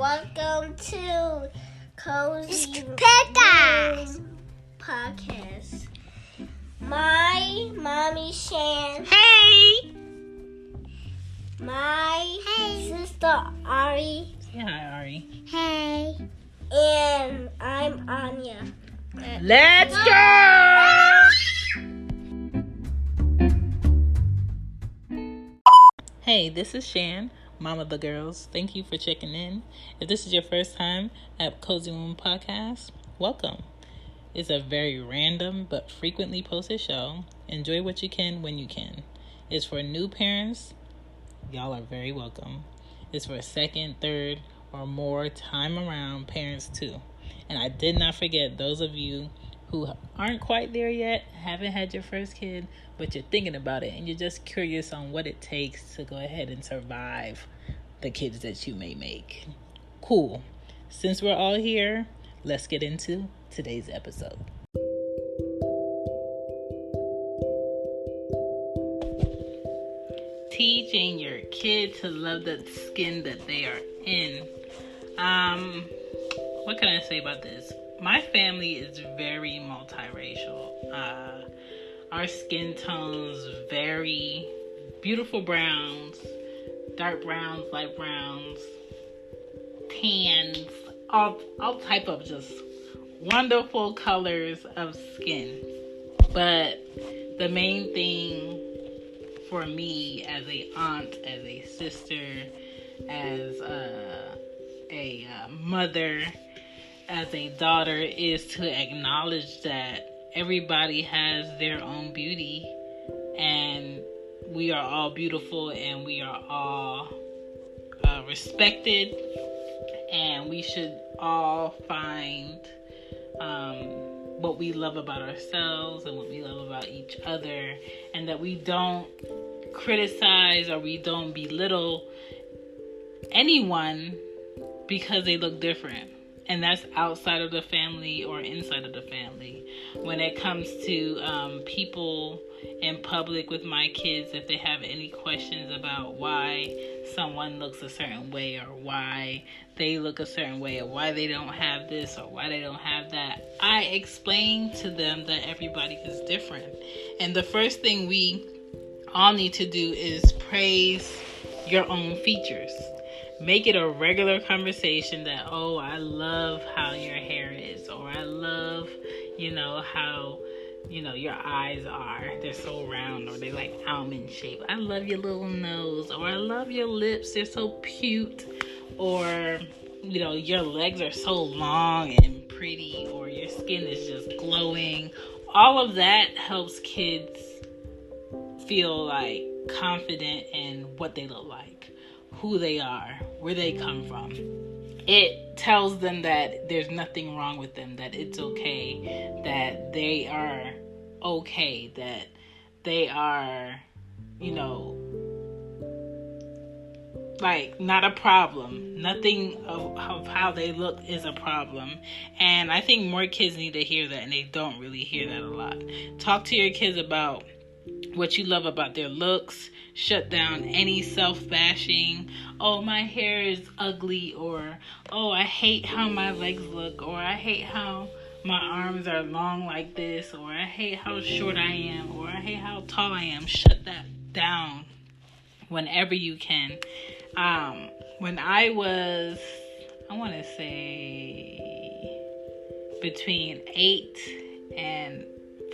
Welcome to Cozy Room Podcast. My mommy Shan. Hey! My sister Ari. Say hi, Ari. Hey. And I'm Anya. Let's go! Hey, this is Shan, mom of the girls. Thank you for checking in. If this is your first time at Cozy Room Podcast, welcome. It's a very random but frequently posted show. Enjoy what you can when you can. It's for new parents. Y'all are very welcome. It's for second, third, or more time around parents too. And I did not forget those of you who aren't quite there yet, haven't had your first kid, but you're thinking about it and you're just curious on what it takes to go ahead and survive the kids that you may make. Cool. Since we're all here, let's get into today's episode. Teaching your kid to love the skin that they are in. What can I say about this? My family is very multiracial. Our skin tones vary. Beautiful browns, dark browns, light browns, tans, all type of just wonderful colors of skin. But the main thing for me as a aunt, as a sister, as a mother, as a daughter, is to acknowledge that everybody has their own beauty and we are all beautiful and we are all respected, and we should all find what we love about ourselves and what we love about each other, and that we don't criticize or we don't belittle anyone because they look different. And that's outside of the family or inside of the family. When it comes to people in public with my kids, if they have any questions about why someone looks a certain way or why they look a certain way or why they don't have this or why they don't have that, I explain to them that everybody is different. And the first thing we all need to do is praise your own features. Make it a regular conversation that, oh, I love how your hair is, or I love, how, your eyes are. They're so round, or they like almond shape. I love your little nose, or I love your lips. They're so cute, or, your legs are so long and pretty, or your skin is just glowing. All of that helps kids feel like confident in what they look like, who they are, where they come from. It tells them that there's nothing wrong with them, that it's okay, that they are okay, that they are, not a problem. Nothing of how they look is a problem. And I think more kids need to hear that, and they don't really hear that a lot. Talk to your kids about what you love about their looks. Shut down any self-bashing. Oh, my hair is ugly, or oh, I hate how my legs look, or I hate how my arms are long like this, or I hate how short I am, or I hate how tall I am. Shut that down whenever you can. When I was, I want to say between 8 and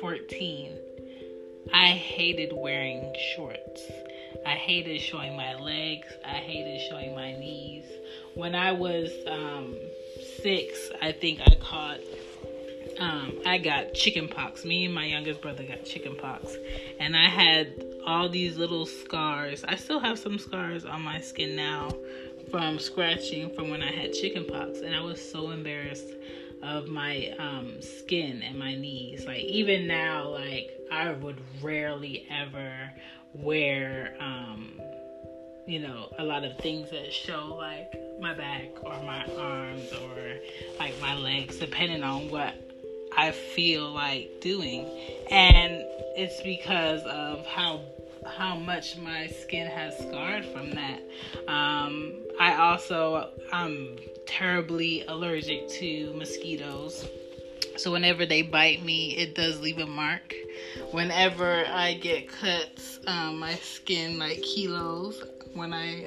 14, I hated wearing shorts. I hated showing my legs. I hated showing my knees. When I was 6, I think I got chicken pox. Me and my youngest brother got chicken pox. And I had all these little scars. I still have some scars on my skin now from scratching from when I had chicken pox. And I was so embarrassed of my skin and my knees. Like, even now, like, I would rarely ever wear a lot of things that show like my back or my arms or like my legs, depending on what I feel like doing. And it's because of how how much my skin has scarred from that. I'm terribly allergic to mosquitoes. So whenever they bite me, it does leave a mark. Whenever I get cuts, my skin like kilos. When I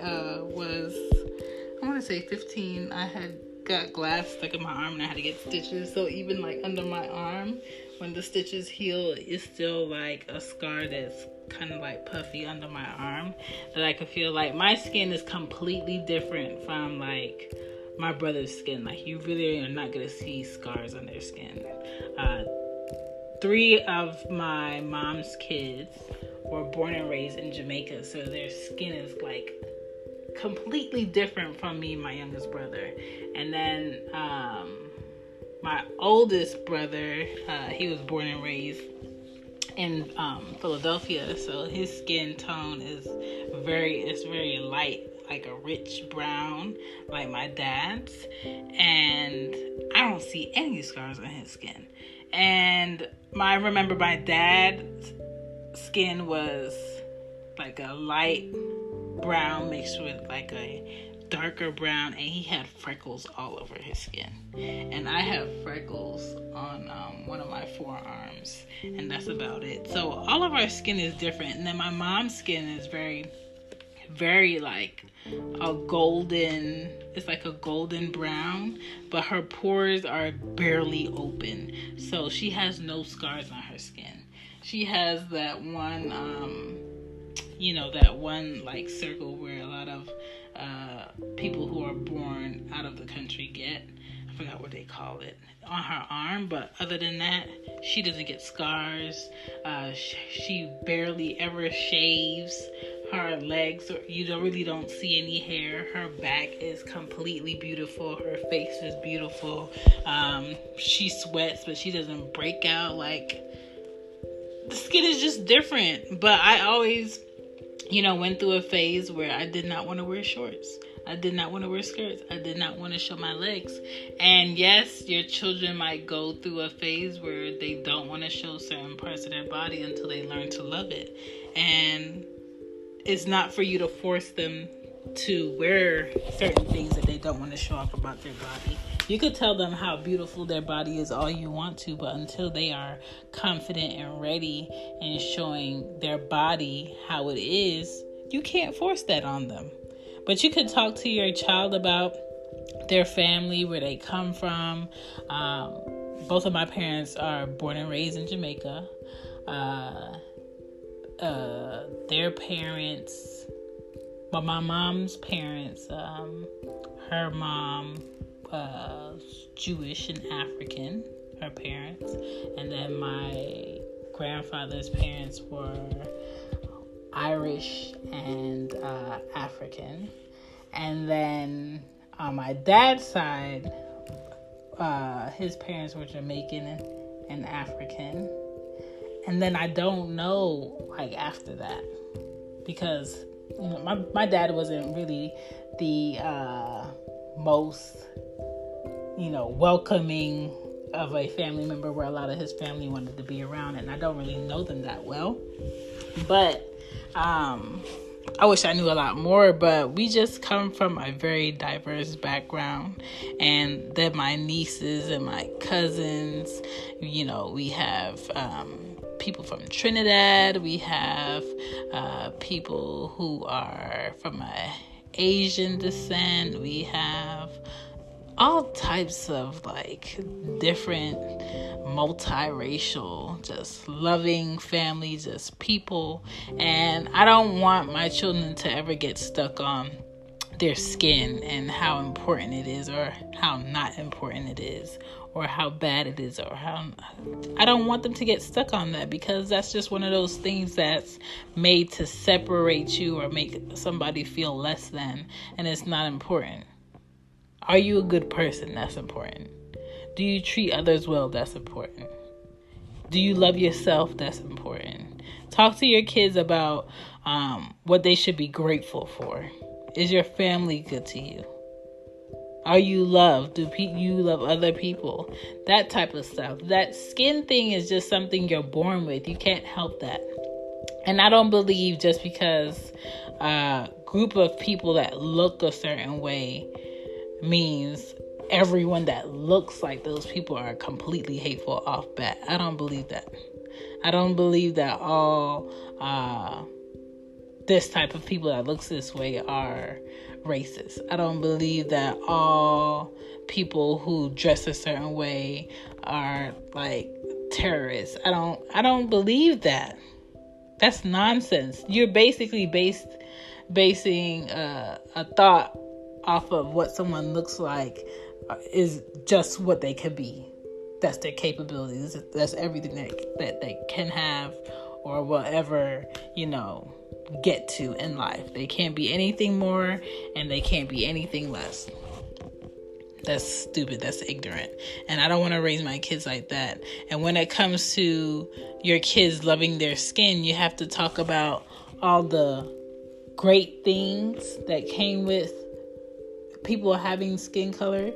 want to say 15, I had got glass stuck in my arm and I had to get stitches. So even like under my arm, when the stitches heal, it's still like a scar that's kind of like puffy under my arm that I could feel. Like my skin is completely different from like my brother's skin. Like you really are not gonna see scars on their skin. 3 of my mom's kids were born and raised in Jamaica, so their skin is like completely different from me and my youngest brother. And then my oldest brother, he was born and raised in Philadelphia, so his skin tone is very light, like a rich brown, like my dad's, and I don't see any scars on his skin. And I remember my dad's skin was like a light brown mixed with like a darker brown, and he had freckles all over his skin. And I have freckles on one of my forearms, and that's about it. So all of our skin is different. And then my mom's skin is very like a golden, it's like a golden brown, but her pores are barely open, so she has no scars on her skin. She has that one that one like circle where a lot of people who are born out of the country get. I forgot what they call it, on her arm. But other than that, she doesn't get scars. She barely ever shaves her legs. You really don't see any hair. Her back is completely beautiful. Her face is beautiful. She sweats, but she doesn't break out. Like, the skin is just different. But I always, went through a phase where I did not want to wear shorts. I did not want to wear skirts. I did not want to show my legs. And yes, your children might go through a phase where they don't want to show certain parts of their body until they learn to love it. And it's not for you to force them to wear certain things that they don't want to show off about their body. You could tell them how beautiful their body is all you want to, but until they are confident and ready in showing their body how it is, you can't force that on them. But you could talk to your child about their family, where they come from. Both of my parents are born and raised in Jamaica. Their parents, well, my mom's parents, her mom Jewish and African, her parents, and then my grandfather's parents were Irish and African. And then on my dad's side, his parents were Jamaican and African. And then I don't know, like, after that, because my dad wasn't really the most welcoming of a family member where a lot of his family wanted to be around, and I don't really know them that well. But I wish I knew a lot more, but we just come from a very diverse background. And then my nieces and my cousins, we have people from Trinidad, we have people who are from Asian descent, we have all types of different multiracial, just loving family, just people. And I don't want my children to ever get stuck on their skin and how important it is or how not important it is or how bad it is or how... I don't want them to get stuck on that, because that's just one of those things that's made to separate you or make somebody feel less than, and it's not important. Are you a good person? That's important. Do you treat others well? That's important. Do you love yourself? That's important. Talk to your kids about what they should be grateful for. Is your family good to you? Are you loved? Do you love other people? That type of stuff. That skin thing is just something you're born with. You can't help that. And I don't believe just because a group of people that look a certain way means everyone that looks like those people are completely hateful off bat. I don't believe that. I don't believe that all this type of people that looks this way are racist. I don't believe that all people who dress a certain way are like terrorists. I don't believe that. That's nonsense. You're basically basing a thought off of what someone looks like is just what they could be. That's their capabilities. That's everything that they can have or will ever, get to in life. They can't be anything more and they can't be anything less. That's stupid. That's ignorant. And I don't want to raise my kids like that. And when it comes to your kids loving their skin, you have to talk about all the great things that came with people having skin color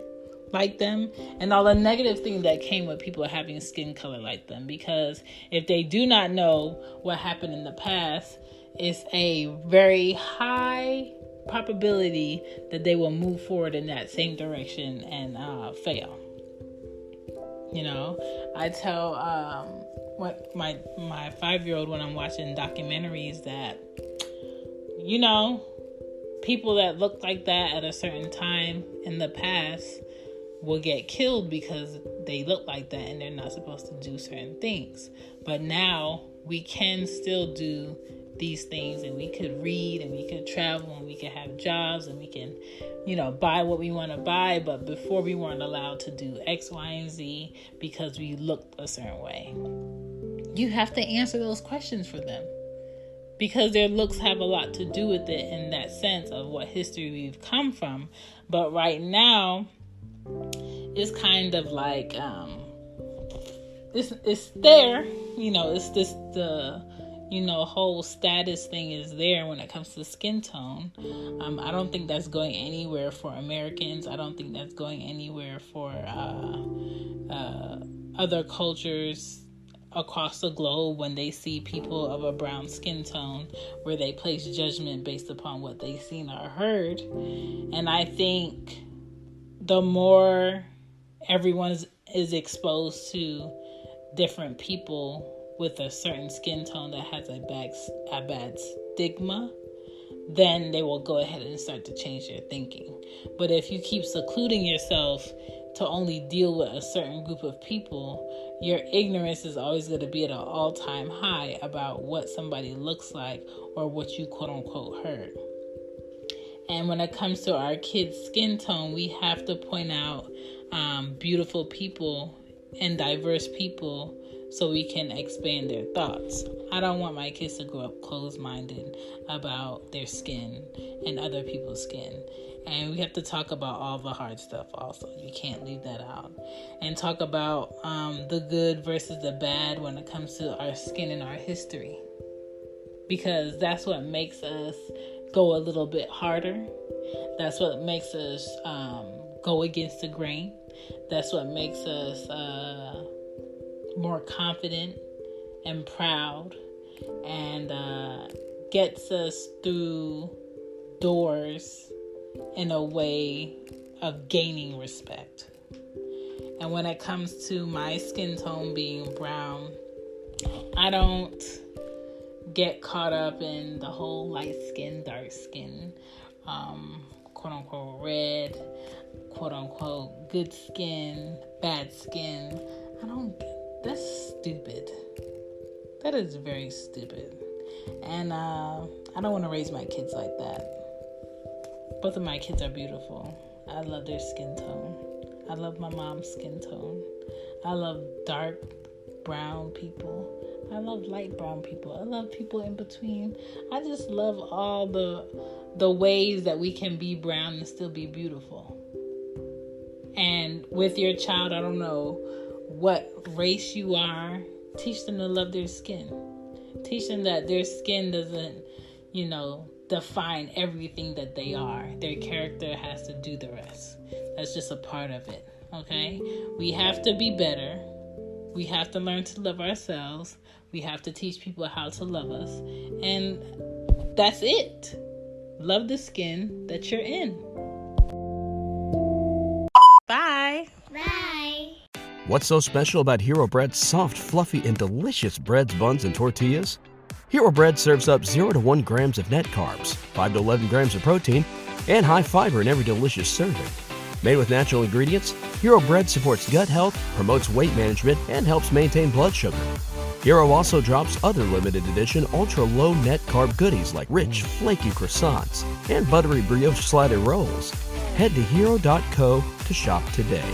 like them and all the negative things that came with people having skin color like them. Because if they do not know what happened in the past, it's a very high probability that they will move forward in that same direction and fail. I tell what my 5-year-old when I'm watching documentaries that people that look like that at a certain time in the past will get killed because they look like that and they're not supposed to do certain things. But now we can still do these things, and we could read, and we could travel, and we could have jobs, and we can, buy what we want to buy. But before, we weren't allowed to do X, Y, and Z because we looked a certain way. You have to answer those questions for them because their looks have a lot to do with it in that sense of what history we've come from. But right now, it's kind of like it's there, it's this the whole status thing is there when it comes to skin tone. I don't think that's going anywhere for Americans. I don't think that's going anywhere for other cultures across the globe when they see people of a brown skin tone, where they place judgment based upon what they've seen or heard. And I think the more everyone is exposed to different people with a certain skin tone that has a bad stigma, then they will go ahead and start to change their thinking. But if you keep secluding yourself to only deal with a certain group of people, your ignorance is always going to be at an all-time high about what somebody looks like or what you quote-unquote heard. And when it comes to our kids' skin tone, we have to point out beautiful people and diverse people so we can expand their thoughts. I don't want my kids to grow up closed-minded about their skin and other people's skin. And we have to talk about all the hard stuff also. You can't leave that out. And talk about the good versus the bad when it comes to our skin and our history. Because that's what makes us go a little bit harder. That's what makes us go against the grain. That's what makes us more confident and proud, and gets us through doors in a way of gaining respect. And when it comes to my skin tone being brown, I don't get caught up in the whole light skin, dark skin, quote unquote red, quote unquote good skin, bad skin. That's stupid. That is very stupid. And I don't want to raise my kids like that. Both of my kids are beautiful. I love their skin tone. I love my mom's skin tone. I love dark brown people. I love light brown people. I love people in between. I just love all the ways that we can be brown and still be beautiful. And with your child, I don't know what race you are, teach them to love their skin. Teach them that their skin doesn't, define everything that they are. Their character has to do the rest. That's just a part of it, okay? We have to be better. We have to learn to love ourselves. We have to teach people how to love us. And that's it. Love the skin that you're in. Bye. Bye. What's so special about Hero Bread's soft, fluffy, and delicious breads, buns, and tortillas? Hero Bread serves up 0 to 1 grams of net carbs, 5 to 11 grams of protein, and high fiber in every delicious serving. Made with natural ingredients, Hero Bread supports gut health, promotes weight management, and helps maintain blood sugar. Hero also drops other limited edition ultra-low net carb goodies like rich, flaky croissants and buttery brioche slider rolls. Head to hero.co to shop today.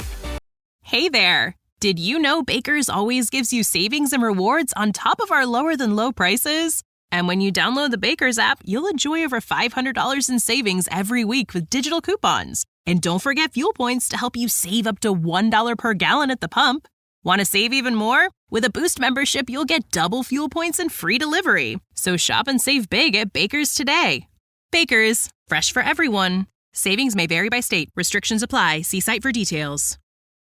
Hey there! Did you know Baker's always gives you savings and rewards on top of our lower-than-low prices? And when you download the Baker's app, you'll enjoy over $500 in savings every week with digital coupons. And don't forget fuel points to help you save up to $1 per gallon at the pump. Want to save even more? With a Boost membership, you'll get double fuel points and free delivery. So shop and save big at Baker's today. Baker's, fresh for everyone. Savings may vary by state. Restrictions apply. See site for details.